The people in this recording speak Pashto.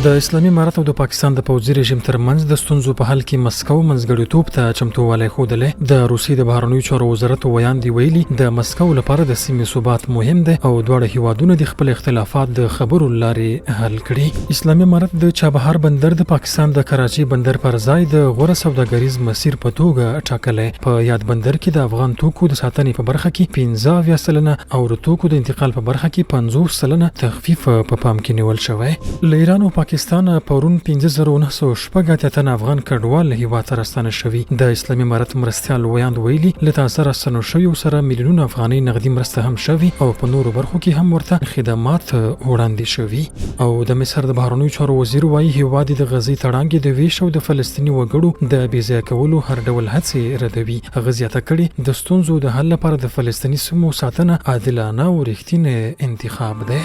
د اسلامي امارت او د پاکستان د پوځي رژیم ترمنځ د ستونزو په حل کې مسکو منځګړیتوب ته چمتووالی ښودلی. د روسیې د بهرنیو چارو وزارت ویاندې ویلي د مسکو لپاره د سیمې ثبات مهم دی او دواړه هیوادونه د خپل اختلافات د خبرو لارې حل کړي. اسلامي امارت د چابهار بندر د پاکستان د کراچي بندر پر ځای د غوره سوداګریز مسیر په توګه ټاکلی. په یاد بندر کې د افغان توکو د ساتنې په برخه کې 15 سلنه او د توکو د انتقال په برخه کې 50 سلنه تخفیف په پام کې نیول شوی. له ایران او پاکستان پرون 15906 تنه افغان کډوال هیواد ته راستانه شوي. د اسلامي امارت مرستیال ویاند ویلي له تاسو راستنو شویو سره میلیونونه افغاني نغدي مرسته هم شوي او په نورو برخو کې هم ورته خدمات وړاندې شوي. او د مصر د بهرنیو چارو وزیر وایي هیواد د غزې تړانګې د ویش او د فلسطیني وګړو د بېځایه کولو هر ډول هڅې ردوي. هغه زیاته کړې د ستونزو د حل لپاره د فلسطیني سیمو ساتنه عادلانه او رښتینی انتخاب دی.